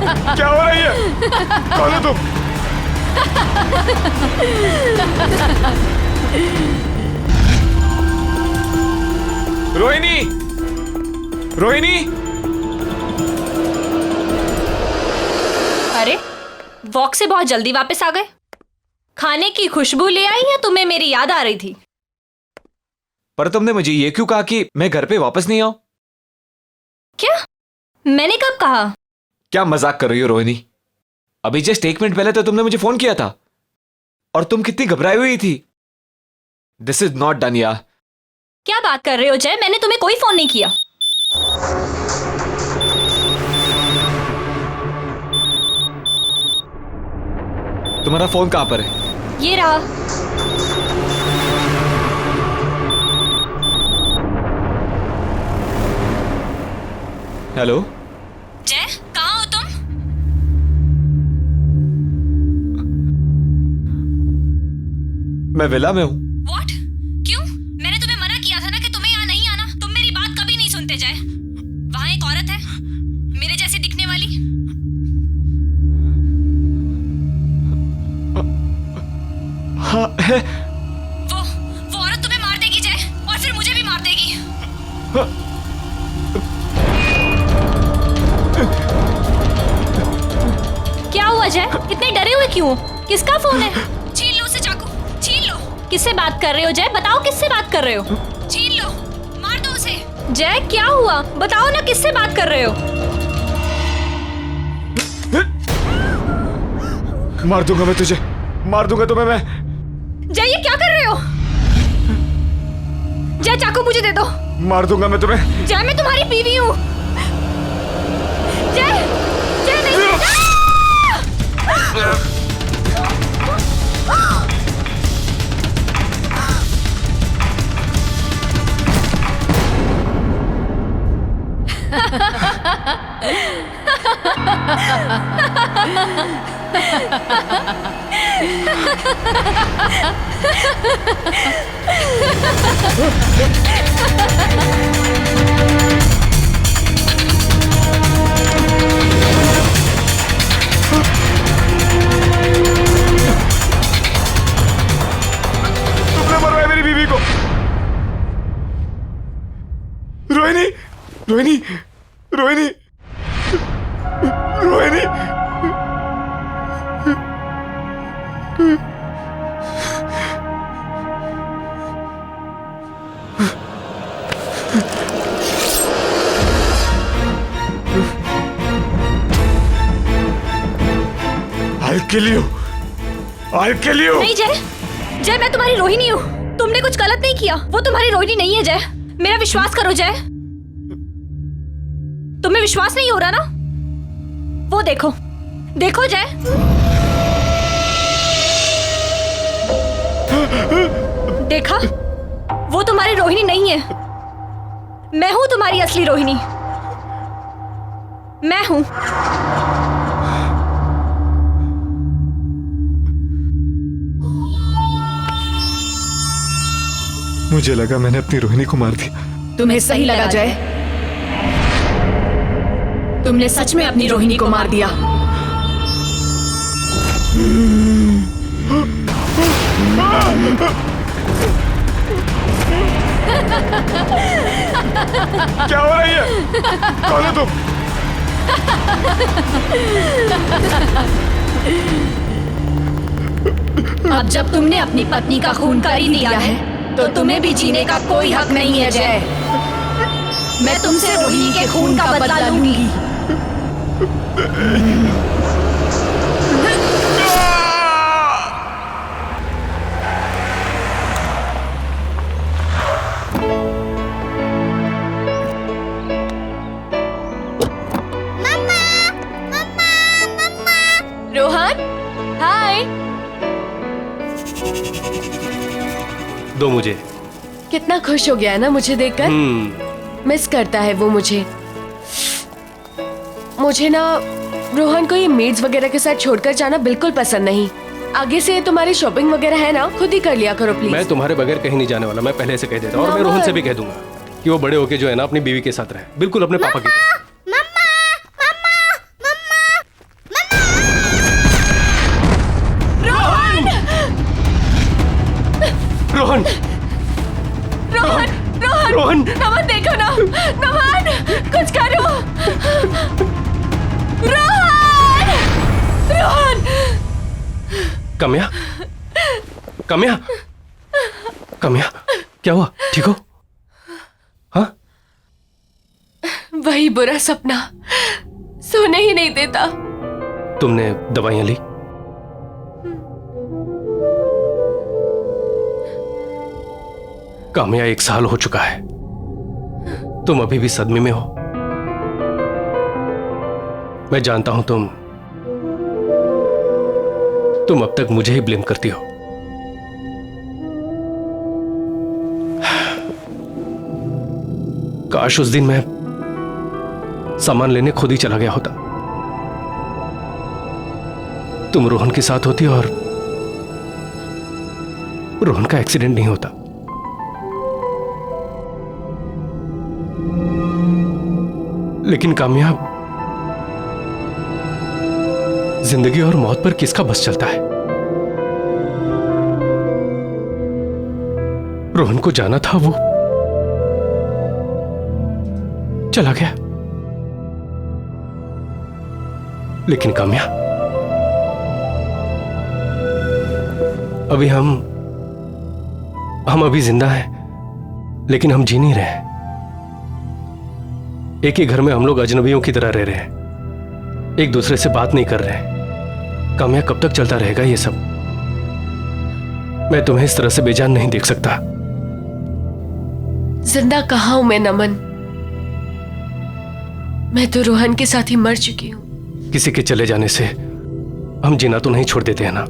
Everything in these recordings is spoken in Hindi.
क्या हो रही है? कौन है तुम? रोहिणी, रोहिणी। अरे वॉक से बहुत जल्दी वापस आ गए। खाने की खुशबू ले आई या तुम्हें मेरी याद आ रही थी? पर तुमने मुझे ये क्यों कहा कि मैं घर पे वापस नहीं आऊं? क्या? मैंने कब कहा? क्या मजाक कर रही हो रोहिणी? अभी जस्ट 1 मिनट पहले तो तुमने मुझे फोन किया था और तुम कितनी घबराई हुई थी। दिस इज नॉट डन यार। क्या बात कर रहे हो जय? मैंने तुम्हें कोई फोन नहीं किया। तुम्हारा फोन कहां पर है? ये रहा। हेलो जय, कहाँ हो तुम? मैं विला में हूं। What? क्यों? मैंने तुम्हें मना किया था ना कि तुम्हें यहाँ नहीं आना। तुम मेरी बात कभी नहीं सुनते जय। वहाँ एक औरत है, मेरे जैसी दिखने वाली। हाँ है। वो औरत तुम्हें मार देगी जय, और फिर मुझे भी मार देगी। क्या हुआ जय? इतने डरे हुए क्यों? किसका फोन है? छीन लो उसे चाकू, छीन लो। किससे बात कर रहे हो जय? बताओ किससे बात कर रहे हो? छीन लो, मार दो उसे। जय क्या हुआ? बताओ ना किससे बात कर रहे हो? मार दूंगा मैं तुझे, मार दूंगा तुम्हें मैं। जय ये क्या कर रहे हो? जय चाकू मुझे दे दो। मार दूंगा मैं तुम्हें। जय मैं तुम्हारी बीवी हूँ। जय, जय नहीं। तुमने मरवाया मेरी बीवी को। Rohini, Rohini, Rohini, Rohini. I'll kill you. I'll kill you. नहीं जय, जय मैं तुम्हारी रोहिणी हूँ। तुमने कुछ गलत नहीं किया। वो तुम्हारी रोहिणी नहीं है जय। मेरा विश्वास करो जय। तुम्हें विश्वास नहीं हो रहा ना? वो देखो, देखो जय। देखा? वो तुम्हारी रोहिणी नहीं है। मैं हूं तुम्हारी असली रोहिणी। मैं हूं। मुझे लगा मैंने अपनी रोहिणी को मार दिया। तुम्हें सही लगा जय। तुमने सच में अपनी रोहिणी को मार दिया। क्या हो रही है? कौन है तुम? अब जब तुमने अपनी पत्नी का खून कर ही दिया है तो तुम्हें भी जीने का कोई हक नहीं है जय। मैं तुमसे रोहिणी के खून का बदला लूंगी। रोहन, हाय। दो मुझे। कितना खुश हो गया है ना मुझे देखकर। मिस करता है वो मुझे। मुझे ना रोहन को ये मेड्स वगैरह के साथ छोड़कर जाना बिल्कुल पसंद नहीं। आगे से तुम्हारी शॉपिंग वगैरह है ना, खुद ही कर लिया करो प्लीज। मैं तुम्हारे बगैर कहीं नहीं जाने वाला, मैं पहले से कह देता हूँ। और मैं रोहन से भी कह दूंगा कि वो बड़े होके जो है ना अपनी बीवी के साथ रहे, बिल्कुल अपने पापा की तरह। रोहन रोहन रोहन रोहन नमन देखो ना, नमन कुछ करो। रोहन रोहन कम्या कम्या कम्या, क्या हुआ? ठीक हो? हाँ? वही बुरा सपना सोने ही नहीं देता। तुमने दवाइयां ली? काम्या 1 साल हो चुका है, तुम अभी भी सदमे में हो। मैं जानता हूं तुम अब तक मुझे ही ब्लेम करती हो। काश उस दिन मैं सामान लेने खुद ही चला गया होता, तुम रोहन के साथ होती और रोहन का एक्सीडेंट नहीं होता। लेकिन कामयाब, जिंदगी और मौत पर किसका बस चलता है? रोहन को जाना था, वो चला गया। लेकिन काम्या, अभी हम अभी जिंदा हैं, लेकिन हम जी नहीं रहे। एक ही घर में हम लोग अजनबियों की तरह रह रहे हैं, एक दूसरे से बात नहीं कर रहे। काम्या, कब तक चलता रहेगा ये सब? मैं तुम्हें इस तरह से बेजान नहीं देख सकता। जिंदा कहाँ हूं मैं नमन, मैं तो रोहन के साथ ही मर चुकी हूं। किसी के चले जाने से हम जीना तो नहीं छोड़ देते हैं ना।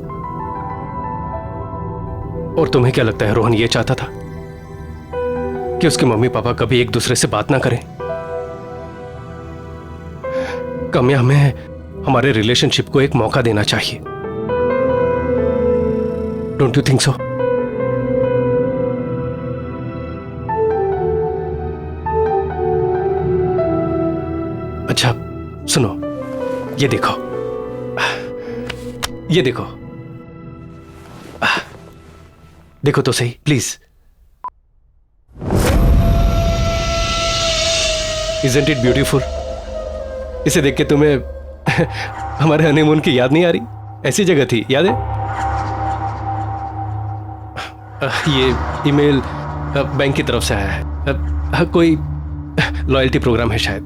और तुम्हें क्या लगता है रोहन ये चाहता था कि उसके मम्मी पापा कभी एक दूसरे से बात ना करें? काम्या, हमें हमारे रिलेशनशिप को एक मौका देना चाहिए। Don't you think so? अच्छा सुनो, ये देखो, ये देखो, देखो तो सही प्लीज। Isn't it beautiful? इसे देख के तुम्हें हमारे हनीमून की याद नहीं आ रही? ऐसी जगह थी, याद है? ये ईमेल बैंक की तरफ से आया है, कोई लॉयल्टी प्रोग्राम है शायद।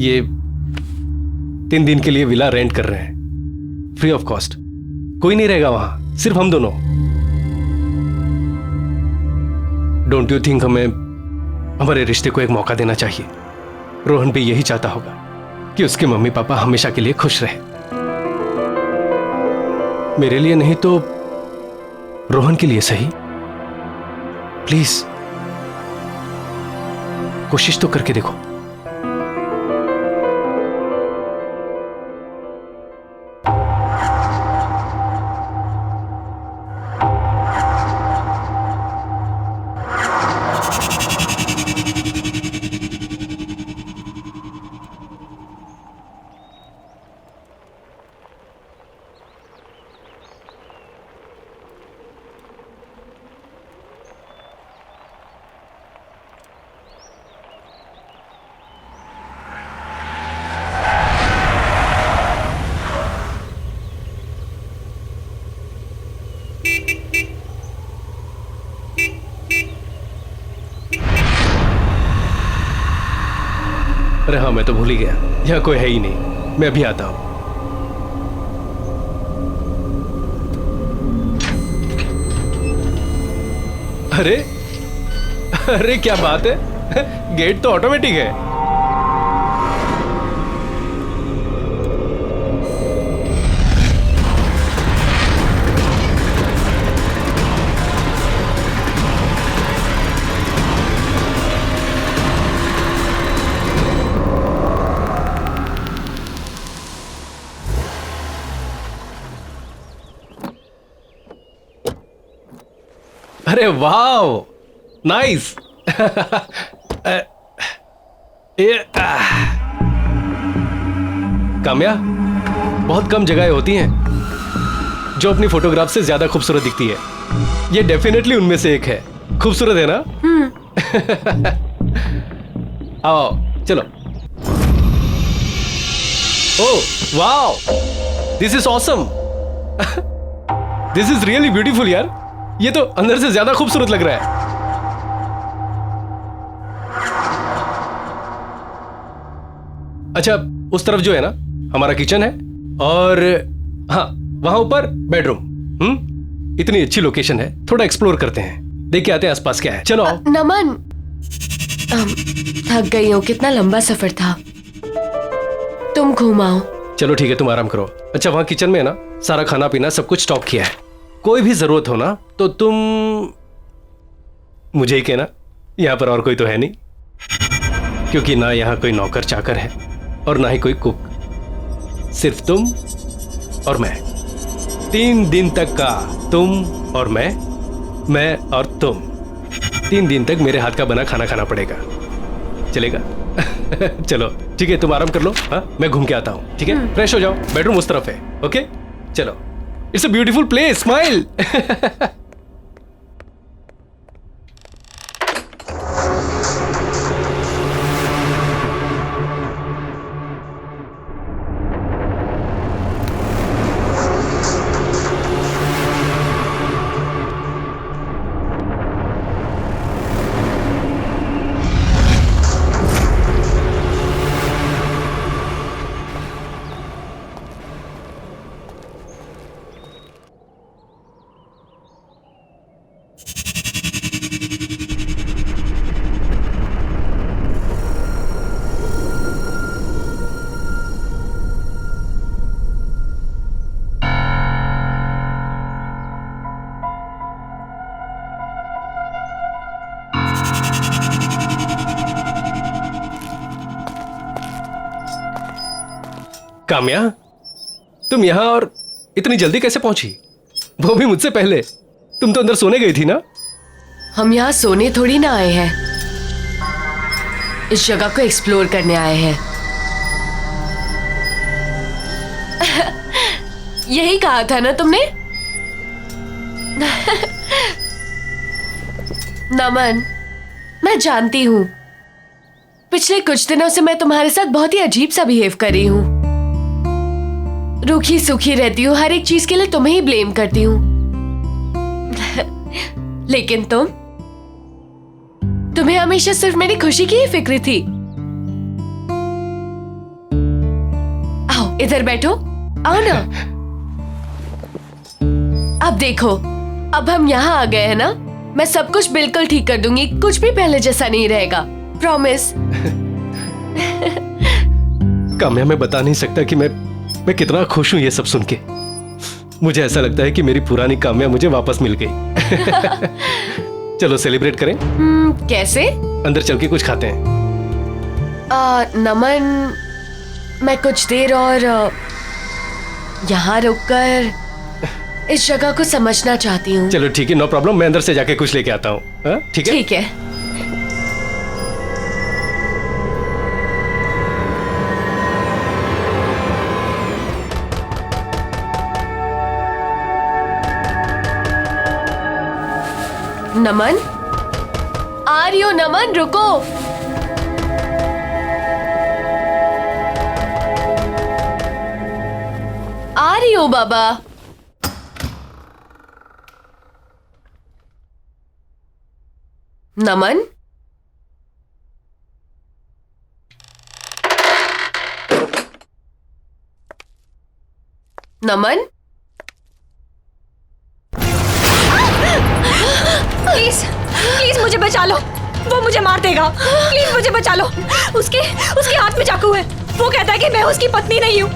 ये 3 दिन के लिए विला रेंट कर रहे हैं, फ्री ऑफ कॉस्ट। कोई नहीं रहेगा वहां, सिर्फ हम दोनों। डोंट यू थिंक हमें हमारे रिश्ते को एक मौका देना चाहिए? रोहन भी यही चाहता होगा कि उसके मम्मी पापा हमेशा के लिए खुश रहे। मेरे लिए नहीं तो रोहन के लिए सही। प्लीज कोशिश तो करके देखो। अरे हाँ, मैं तो भूल ही गया, यहाँ कोई है ही नहीं। मैं अभी आता हूं। अरे अरे क्या बात है, गेट तो ऑटोमेटिक है। अरे वाह, नाइस। काम्या, बहुत कम जगहें होती हैं जो अपनी फोटोग्राफ से ज्यादा खूबसूरत दिखती है। ये डेफिनेटली उनमें से एक है। खूबसूरत है ना? आओ चलो। Oh wow, this is awesome. This is really beautiful यार। ये तो अंदर से ज्यादा खूबसूरत लग रहा है। अच्छा, उस तरफ जो है ना हमारा किचन है, और हाँ वहां ऊपर बेडरूम। इतनी अच्छी लोकेशन है, थोड़ा एक्सप्लोर करते हैं, देख के आते हैं आसपास क्या है। चलो। नमन, थक गई हूँ, कितना लंबा सफर था। तुम घुमाओ। चलो ठीक है, तुम आराम करो। अच्छा, वहां किचन में है ना सारा खाना पीना सब कुछ स्टॉक किया है। कोई भी जरूरत हो ना तो तुम मुझे ही कहना, यहाँ पर और कोई तो है नहीं, क्योंकि ना यहाँ कोई नौकर चाकर है और ना ही कोई कुक, सिर्फ तुम और मैं। 3 दिन तक का तुम और मैं और तुम। 3 दिन तक मेरे हाथ का बना खाना खाना पड़ेगा, चलेगा? चलो ठीक है, तुम आराम कर लो। हाँ, मैं घूम के आता हूँ, ठीक है? फ्रेश हो जाओ, बेडरूम उस तरफ है। ओके चलो। It's a beautiful place, smile. Kamya, तुम यहां और इतनी जल्दी कैसे पहुंची? वो भी मुझसे पहले। तुम तो अंदर सोने गई थी ना? हम यहाँ सोने थोड़ी ना आए हैं, इस जगह को एक्सप्लोर करने आए हैं। यही कहा था ना तुमने? नमन, मैं जानती हूँ पिछले कुछ दिनों से मैं तुम्हारे साथ बहुत ही अजीब सा बिहेव कर रही हूँ। रूखी सूखी रहती हूँ, हर एक चीज के लिए तुम्हें ही ब्लेम करती हूँ। लेकिन तुम्हें हमेशा सिर्फ मेरी खुशी की ही फिक्र थी। आओ इधर बैठो, आओ ना। अब देखो, अब हम यहाँ आ गए हैं ना, मैं सब कुछ बिल्कुल ठीक कर दूंगी, कुछ भी पहले जैसा नहीं रहेगा, प्रॉमिस। काम्या, मैं बता नहीं सकता कि मैं कितना खुश हूं ये सब सुन के। मुझे ऐसा लगता है कि मेरी पुरानी काम्या मुझे वापस मिल गई। चलो सेलिब्रेट करें। कैसे? अंदर चल के कुछ खाते हैं। नमन, मैं कुछ देर और यहाँ रुककर इस जगह को समझना चाहती हूँ। चलो ठीक है, नो प्रॉब्लम, मैं अंदर से जाके कुछ लेके आता हूँ। ठीक है? ठीक है। नमन, आ रही हो? नमन रुको। आ रही हो बाबा? नमन, नमन, प्लीज प्लीज मुझे बचा लो, वो मुझे मार देगा। प्लीज मुझे बचा लो। उसके हाथ में चाकू है, वो कहता है कि मैं उसकी पत्नी नहीं हूँ।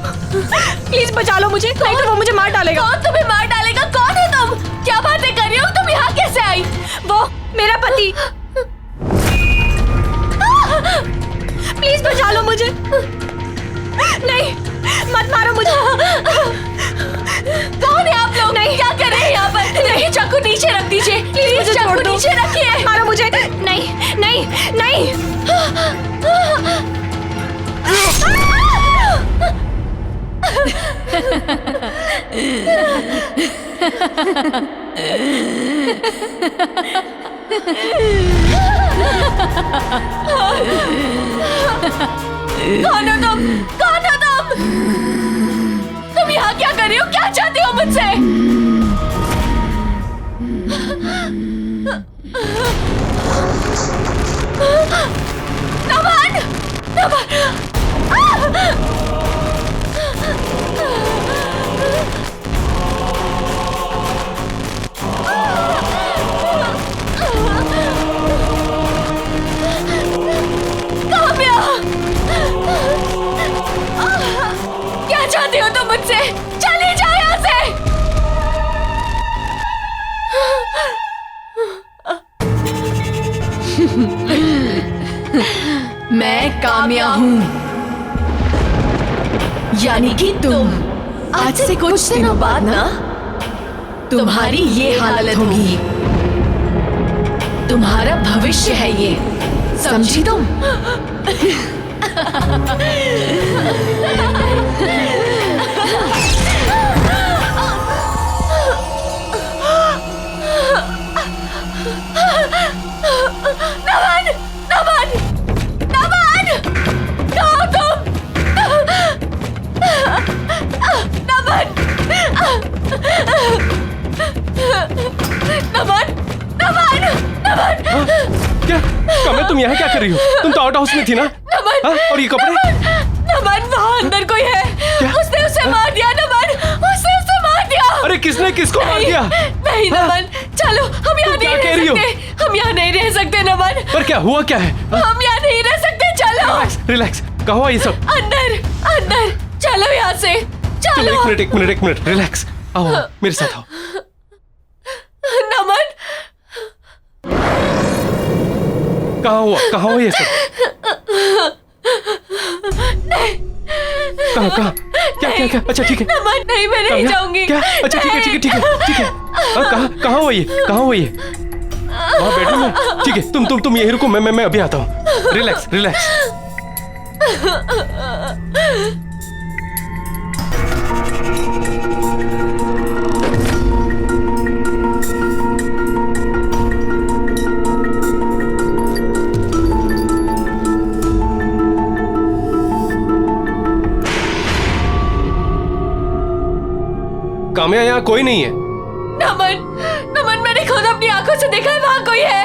प्लीज बचा लो मुझे, नहीं तो वो मुझे मार डालेगा। कौन तुम्हें मार डालेगा? कौन है तुम? क्या बातें कर रही हो? तुम यहाँ कैसे आई? वो मेरा पति। प्लीज बचा लो मुझे। नहीं, मत मारो मुझे। कौन है आप लोग? नहीं, क्या कर रहे हैं यहाँ पर? नहीं, चाकू नीचे रख दीजिए। प्लीज मुझे छोड़ दो। नीचे रखिए। मारो मुझे। नहीं नहीं नहीं। कौन हो तुम? कौन हो तुम? तुम यहाँ क्या कर रही हो? क्या चाहती हो मुझसे? नमन! काम्या! क्या चाहती हो तुम मुझसे? चली जाओ यहाँ से! मैं काम्या हूँ, यानी कि तुम। आज से कुछ दिनों बाद ना तुम्हारी ये हालत होगी। तुम्हारा भविष्य है ये, समझी तुम? नमन! नमन! नमन! कहाँ तुम? नमन! नमन! नमन! नमन! क्या काम्या, तुम यहाँ क्या कर रही हो? तुम तो आउट हाउस में थी ना? नमन! हाँ? और ये कपड़े? नमन, वहाँ अंदर कोई है। उसने उसे मार दिया नमन! उसने उसे मार दिया! अरे किसने किसको मार दिया? नहीं नमन, चलो हम यहाँ नहीं क्या कह रह रही हो? सकते। हम यहाँ नहीं रह सकते नमन। पर क्या हुआ क्या है? हम यहाँ नहीं रह सकते, चलो। रिलैक्स रिलैक्स, कहाँ हुआ ये सब? अंदर अंदर चलो यहाँ से, चलो चलो। एक मिनट रिलैक्स, आओ मेरे साथ आओ। नमन, कहाँ हुआ ये सब? कहाँ क्या? अच्छा ठीक है। नमन नहीं, मैं नहीं काम्या, जाऊंगी। क्या? अच्छा ठीक है। कहाँ हुआ ये? वहाँ बेडरूम में? ठीक है, तुम यहीं रुको, मैं अभी आता हूँ। रिलैक्स। काम्या, यहाँ कोई नहीं है। नमन, मैंने खुद अपनी आंखों से देखा है, वहाँ कोई है।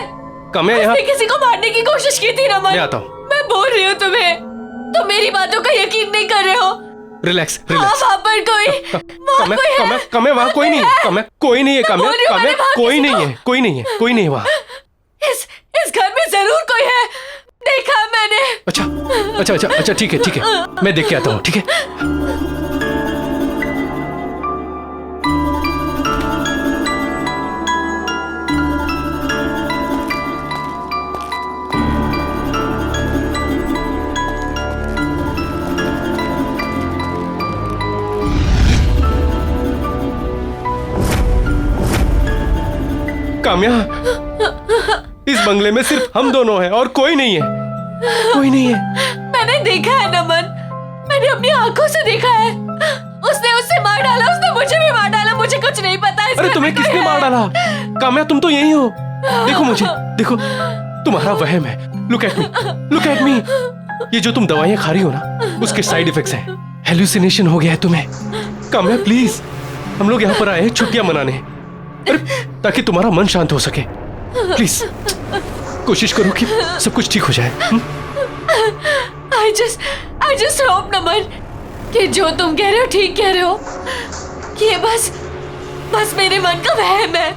काम्या, यहाँ उसने किसी को मारने की कोशिश की थी नमन। मैं आता हूँ। मैं बोल रही हूँ तुम्हें, तुम मेरी बातों का यकीन नहीं कर रहे हो। रिलैक्स। हाँ, वहाँ पर कोई काम्या, वहाँ कोई नहीं है। काम्या, कोई नहीं है। काम्या, कोई नहीं है वहाँ। इस घर में जरूर कोई है, देखा मैंने। अच्छा ठीक है, मैं देख के आता हूँ। ठीक है। काम्या, इस बंगले में सिर्फ हम दोनों हैं और कोई नहीं है। मैंने देखा है नमन, मैंने अपनी आंखों से देखा है। उसने उससे मार डाला, उसने मुझे भी मार डाला। मुझे कुछ नहीं पता। अरे तुम्हें किसने मार डाला? काम्या, तुम तो यही हो। देखो मुझे, देखो, तुम्हारा वहम है। Look at me. ये जो तुम दवाइयां खा रही हो ना, उसके साइड इफेक्ट्स हैं। हेलुसिनेशन हो गया है तुम्हें। काम्या प्लीज, हम लोग यहाँ पर आए हैं छुट्टियां मनाने, ताकि तुम्हारा मन शांत हो सके। प्लीज कोशिश करो कि सब कुछ ठीक हो जाए। I just hope नमन कि जो तुम कह रहे हो ठीक कह रहे हो, कि ये बस मेरे मन का वहम है।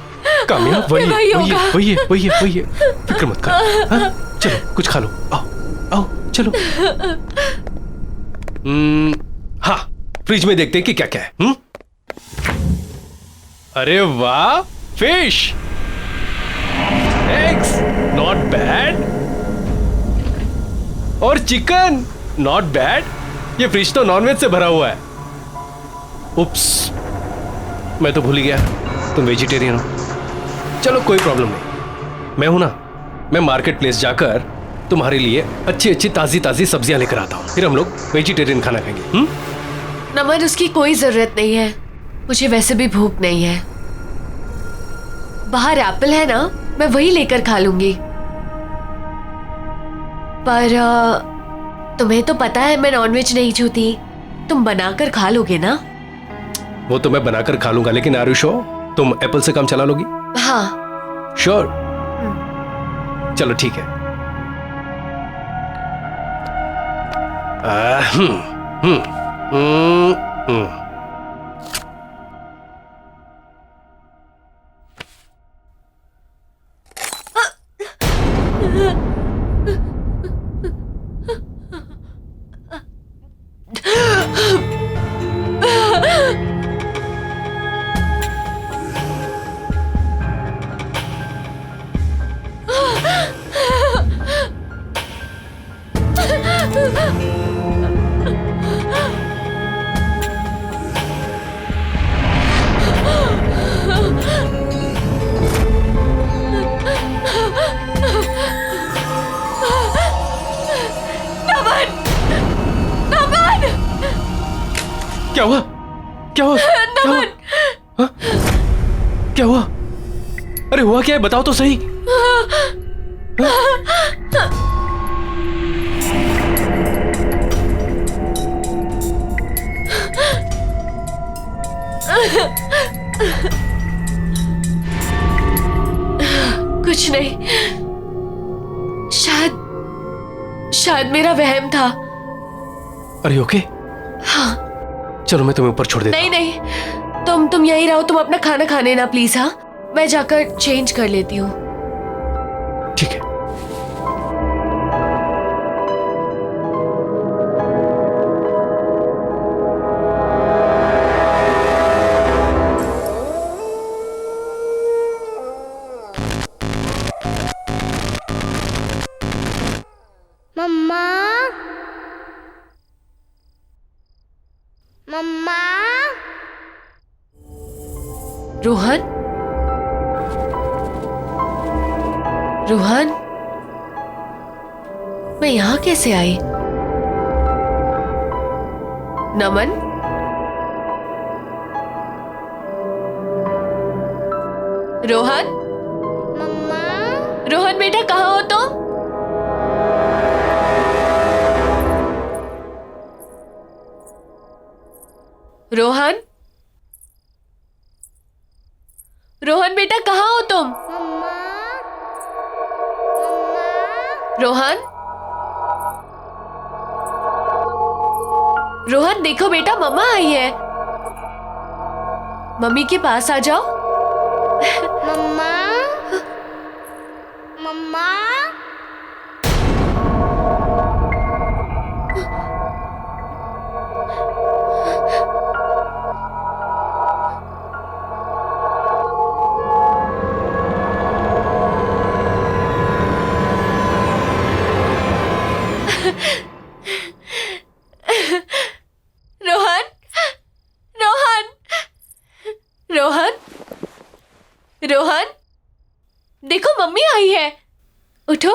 काम्या, वही होगा। है। फिक्र मत करो। हाँ? चलो कुछ खा लो। आओ चलो। हाँ, फ्रिज में देखते हैं कि क्या क्या है। अरे वाह, फिश, एग्स, नॉट बैड, और चिकन, नॉट बैड। ये फ्रिज तो नॉनवेज से भरा हुआ है। उप्स, मैं तो भूल ही गया तुम वेजिटेरियन हो। चलो कोई प्रॉब्लम नहीं, मैं हूं ना। मैं मार्केट प्लेस जाकर तुम्हारे लिए अच्छी अच्छी ताजी ताजी सब्जियां लेकर आता हूं, फिर हम लोग वेजिटेरियन खाना खाएंगे। नमन, उसकी कोई जरूरत नहीं है। मुझे वैसे भी भूख नहीं है। बाहर एप्पल है ना, मैं वही लेकर खा लूंगी। पर तुम्हें तो पता है मैं नॉनवेज नहीं छूती, तुम बनाकर खा लोगे ना? वो तो मैं बनाकर खा लूंगा, लेकिन आर यू श्योर तुम एप्पल से काम चला लोगी? हाँ। श्योर? चलो ठीक है। हम्म हम्म हम्म हम्म। क्या हुआ? क्या हुआ? क्या हुआ? हाँ? क्या हुआ? अरे हुआ क्या है, बताओ तो सही। कुछ नहीं, शायद मेरा वहम था। अरे ओके? हाँ। चलो मैं तुम्हें ऊपर छोड़ देता हूं। नहीं, तुम यहीं रहो, तुम अपना खाना खाने ना प्लीज। हाँ, मैं जाकर चेंज कर लेती हूँ। ठीक है। मम्मा, मम्मा। रोहन, रोहन, मैं यहां कैसे आई? नमन, रोहन, मम्मा। रोहन बेटा कहाँ हो तुम? रोहन, रोहन बेटा कहाँ हो तुम? मम्मा, रोहन, रोहन देखो बेटा, मम्मा आई है। मम्मी के पास आ जाओ। मम्मा, मम्मा। रोहन, रोहन, रोहन, रोहन, देखो मम्मी आई है, उठो।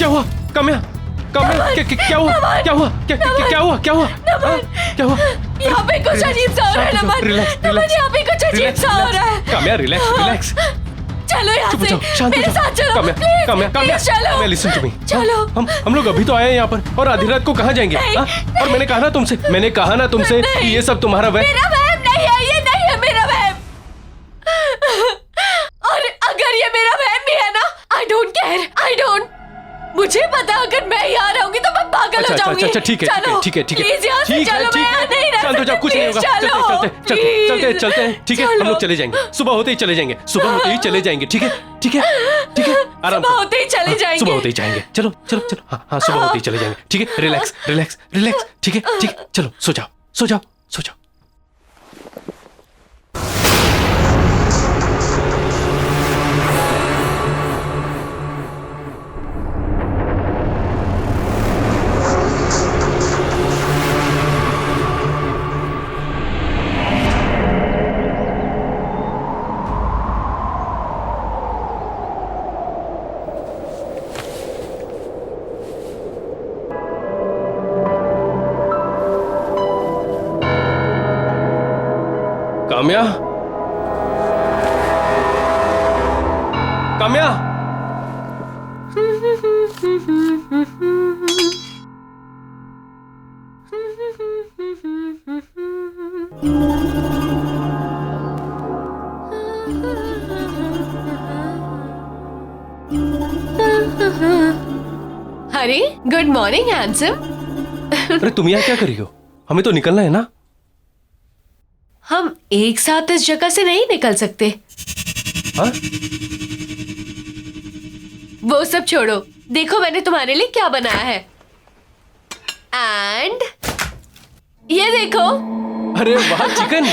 क्या हुआ काम्या? काम्या क्या हुआ? क्या हुआ? क्या हुआ? क्या हुआ? क्या हुआ? यहाँ पे कुछ अजीब सा हो रहा है नमन। नमन, यहाँ पे कुछ अजीब सा हो रहा है। Kamya relax relax. चलो यहाँ चुप हो से, जाओ, शांत हो मेरे जाओ। साथ चलो, काम्या प्लीज, काम्या काम्या प्लीज चलो। Kamya listen to me. चलो। हम लोग अभी तो आए हैं यहाँ पर और आधी रात को कहाँ जाएंगे? नहीं। हाँ? और मैंने कहा ना तुमसे कि ये सब तुम्हारा वह। मेरा वहम नहीं है, ये नहीं है मेरा वहम। और अगर ये मेरा वहम भी है ना, I don't care, I don't. मुझे पता अगर मैं यहाँ रहूंगी तो मैं पागल हो जाऊंगी। अच्छा ठीक है चलो, ठीक है ठीक है प्लीज यहाँ से ठीक है चलो, ठीक मैं यहाँ है नहीं रह शांत हो जाओ, सकती, कुछ नहीं होगा। प्लीज चलो, चलते हैं ठीक है, हम लोग चले जाएंगे, सुबह होते ही चले जाएंगे, सुबह होते ही चले जाएंगे। ठीक है ठीक है ठीक है, आराम सुबह करो। होते ही चले हाँ, जाएंगे। सुबह होते ही जाएंगे। चलो चलो चलो, हाँ सुबह होते ही चले जाएंगे। ठीक है, रिलैक्स रिलैक्स रिलैक्स। ठीक है चलो, सो जाओ सो जाओ सो जाओ। काम्या काम्या हरी, गुड मॉर्निंग हैंडसम। अरे तुम यहाँ क्या कर रही हो? हमें तो निकलना है ना। हम एक साथ इस जगह से नहीं निकल सकते। हाँ? वो सब छोड़ो, देखो मैंने तुम्हारे लिए क्या बनाया है। एंड ये देखो। अरे वाह, चिकन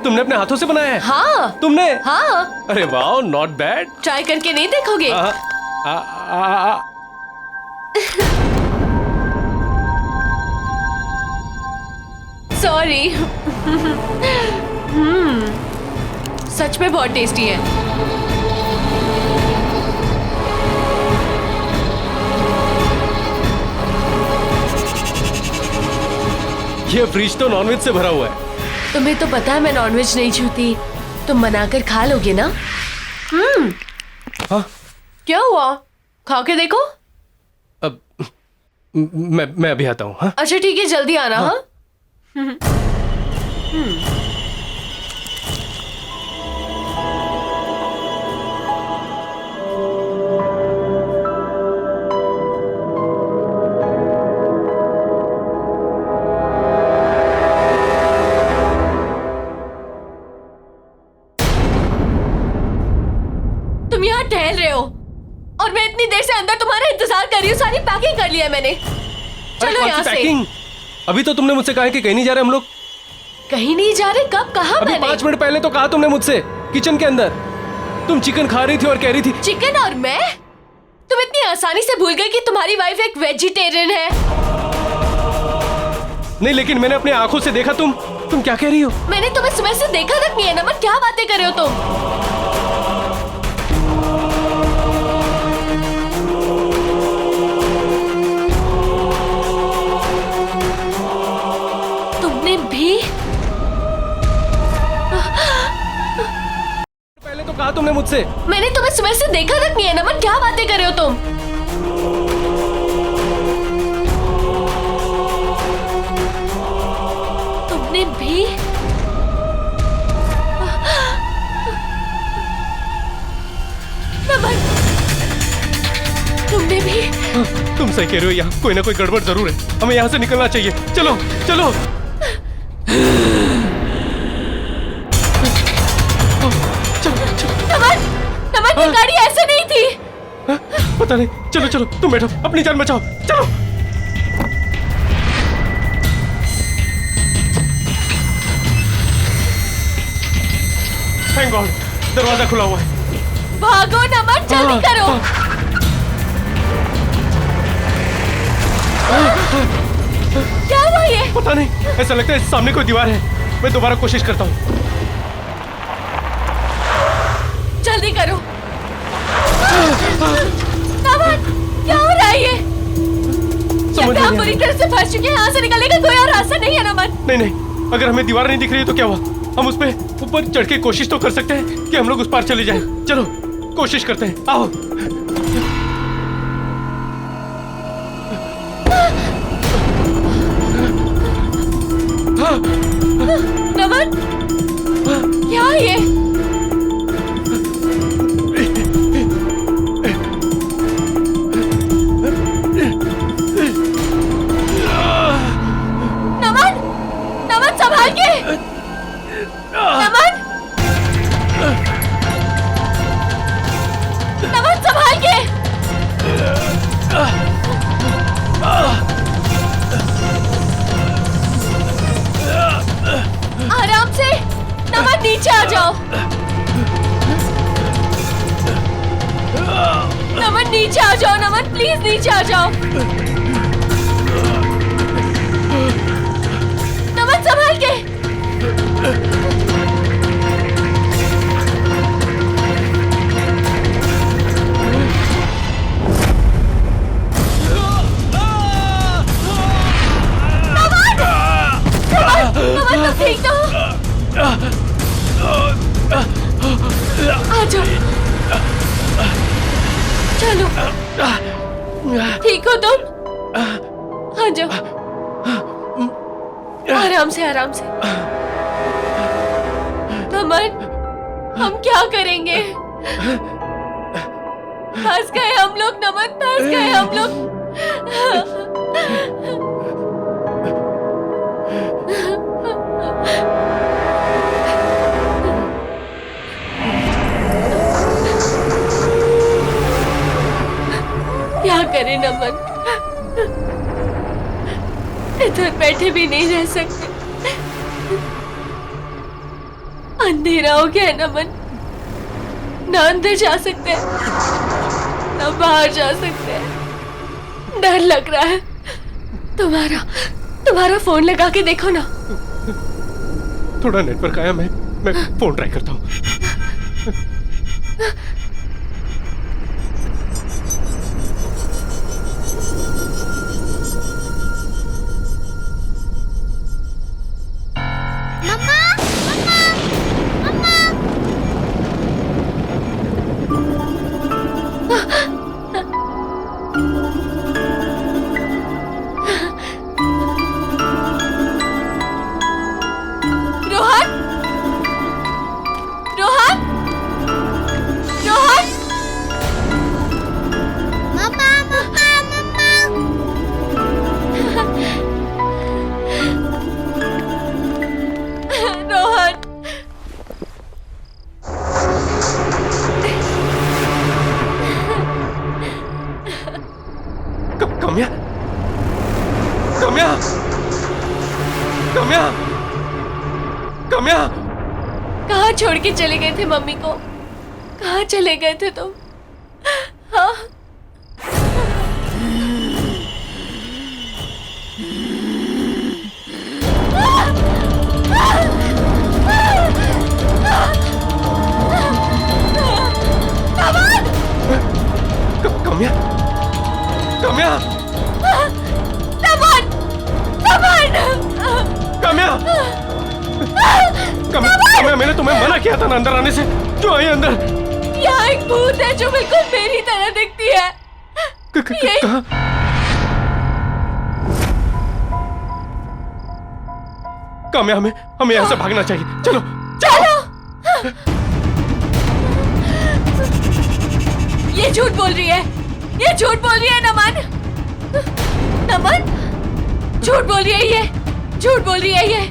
तुमने अपने हाथों से बनाया है? हाँ तुमने? हाँ, अरे वाह, नॉट बैड। ट्राई करके नहीं देखोगे? सॉरी। सच में बहुत टेस्टी है। ये फ्रिज तो नॉनवेज से भरा हुआ है। तुम्हें तो पता है मैं नॉनवेज नहीं छूती, तुम बनाकर खा लोगे ना? हाँ? क्या हुआ, खा के देखो। अब मैं अभी आता हूँ। हाँ? अच्छा ठीक है, जल्दी आना। हाँ, तुम यहाँ टहल रहे हो और मैं इतनी देर से अंदर तुम्हारा इंतजार कर रही हूँ। सारी पैकिंग कर लिया है मैंने। अरे चलो कौन यहाँ सी से। पैकिंग? अभी तो तुमने मुझसे कहा कि कहीं नहीं जा रहे हम लोग। कहीं नहीं जा रहे? कब कहा अभी मैंने? 5 मिनट पहले तो कहा तुमने मुझसे, किचन के अंदर तुम चिकन खा रही थी और कह रही थी। चिकन और मैं? तुम इतनी आसानी से भूल गए कि तुम्हारी वाइफ एक वेजिटेरियन है। नहीं, लेकिन मैंने अपनी आंखों से देखा। तुम क्या कह रही हो? मैंने तुम्हें सुबह से देखा तक नहीं है नमन, क्या बातें कर रहे हो तुम? तुमने भी? पहले तो कहा तुमने मुझसे। मैंने तुम्हें सुबह से देखा तक नहीं है नमन, क्या बातें कर रहे हो तुम? तुमने भी? नमन, तुमने भी? तुम सही कह रहे हो, यहाँ कोई ना कोई गड़बड़ जरूर है। हमें यहाँ से निकलना चाहिए। चलो चलो। नमन, नमन ये गाड़ी ऐसे नहीं थी। पता नहीं। चलो चलो, तुम बैठो, अपनी जान बचाओ। चलो। थैंक गॉड, दरवाजा खुला हुआ है। भागो नमन, जल्दी करो। क्या हुआ ये? पता नहीं, ऐसा लगता है सामने कोई दीवार है। मैं दोबारा कोशिश करता हूँ। जल्दी करो। नमन, क्या हो रहा है समझ हम नहीं पूरी आ तरह से फंस चुके हैं, यहाँ से निकलने का कोई और रास्ता नहीं है नमन। रहा। नहीं, अगर हमें दीवार नहीं दिख रही है तो क्या हुआ? हम उस पे ऊपर चढ़ के कोशिश तो कर सकते हैं कि हम लोग उस पार चले जाएं। चलो कोशिश करते हैं, आओ। नमन, क्या ये? नमन, नमन संभाल के। नमन, नमन संभाल के। आराम से। नमन नीचे आ जाओ। नमन नीचे आ जाओ, नमन प्लीज नीचे आ जाओ। नमन संभाल के। नमन तुम ठीक तो हो? आ जाओ, चलो। ठीक हो तुम? आ जाओ, आराम से आराम से। नमन, हम क्या करेंगे? फंस गए हम लोग नमन, फंस गए हम लोग। क्या करें नमन, इधर बैठे भी नहीं रह सकते। अंधेरा हो गया है नमन, ना अंदर जा सकते हैं ना बाहर जा सकते हैं। डर लग रहा है। तुम्हारा फोन लगा के देखो ना। थोड़ा नेटवर्क आया, मैं फोन ट्राई करता हूँ। कहाँ छोड़ के चले गए थे मम्मी को? कहाँ चले गए थे तुम? हाँ? काम्या, काम्या, नमन, काम्या, काम्या, मैंने तुम्हें मना किया था ना अंदर आने से। क्यों आई अंदर? यहाँ एक भूत है जो बिल्कुल मेरी तरह दिखती है। कहाँ? काम्या, हमें यहाँ से भागना चाहिए। चलो चलो। ये झूठ बोल रही है, ये झूठ बोल रही है नमन। नमन झूठ बोल रही है, ये झूठ बोल रही है ये।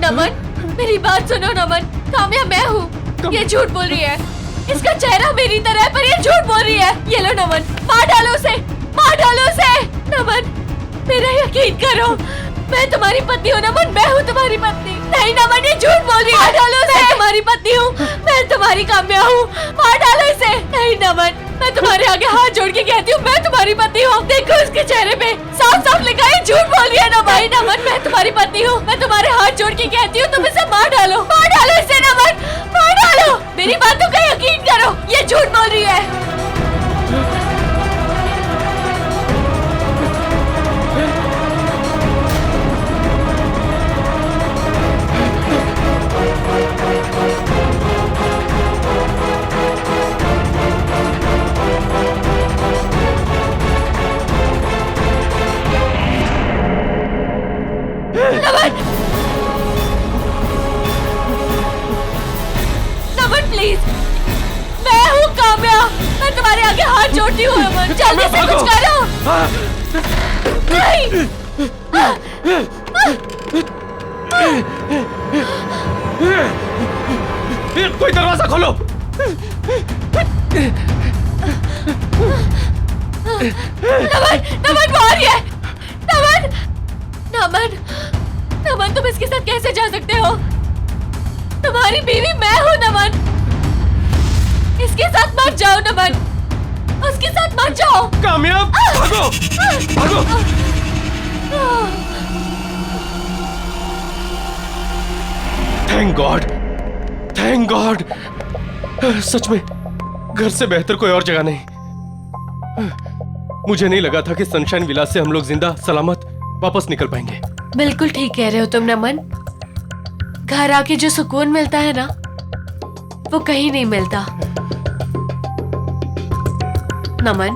नमन मेरी बात सुनो नमन, काम्या मैं हूँ। ये झूठ बोल रही है, इसका चेहरा मेरी तरह है पर ये झूठ बोल रही है। ये लो नमन, मार डालो उसे, मार डालो उसे। नमन मेरा यकीन करो, मैं तुम्हारी पत्नी हूँ नमन, मैं हूँ तुम्हारी पत्नी। नहीं नमन ये झूठ बोल रही है। मार डालो उसे। मैं तुम्हारी पत्नी हूँ, मैं तुम्हारी काम्या हूँ। मार डालो इसे। नहीं नमन मैं तुम्हारे आगे हाथ जोड़ के कहती हूँ मैं तुम्हारी पत्नी हूँ। देखो उसके चेहरे पे साफ साफ लिखा है झूठ बोल रही है नमन। नहीं नमन मैं तुम्हारी पत्नी हूँ, मैं तुम्हारे हाथ जोड़ के कहती हूँ तुम इसे मार डालो, मार डालो इसे नमन, मार डालो। मेरी बातों का यकीन करो, ये झूठ बोल रही है। नमन, नमन प्लीज, मैं हूँ काम्या, मैं तुम्हारे आगे हाथ जोड़ती हूँ नमन, जल्दी से कुछ करो। नहीं, कोई दरवाजा खोलो। नमन, नमन वो आ रही है। नमन, नमन, नमन तुम इसके साथ कैसे जा सकते हो? तुम्हारी बीवी मैं हूँ नमन, इसके साथ मत जाओ नमन, उसके साथ मत जाओ। कामयाब, भागो, भागो। Thank God, thank God. सच में घर से बेहतर कोई और जगह नहीं। मुझे नहीं लगा था कि सनशाइन विलास से हम लोग जिंदा सलामत वापस निकल पाएंगे। बिल्कुल ठीक कह रहे हो तुम नमन, घर आके जो सुकून मिलता है ना वो कहीं नहीं मिलता। नमन,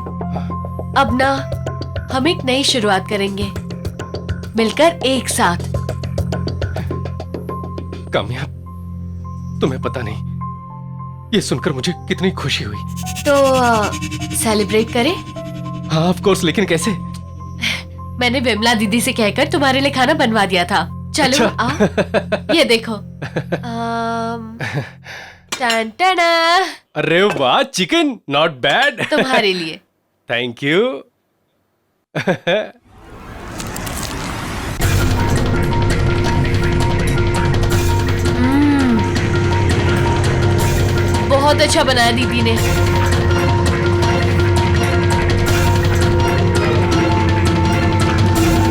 अब ना हम एक नई शुरुआत करेंगे, मिलकर एक साथ। कामयाब, तुम्हें पता नहीं ये सुनकर मुझे कितनी खुशी हुई। तो सेलिब्रेट करें? हाँ ऑफ कोर्स, लेकिन कैसे? मैंने विमला दीदी से कहकर तुम्हारे लिए खाना बनवा दिया था। चलो अच्छा। आओ, ये देखो। टन टना, अरे वाह, चिकन नॉट बैड। तुम्हारे लिए। Thank you. बहुत अच्छा बनाया दीदी ने।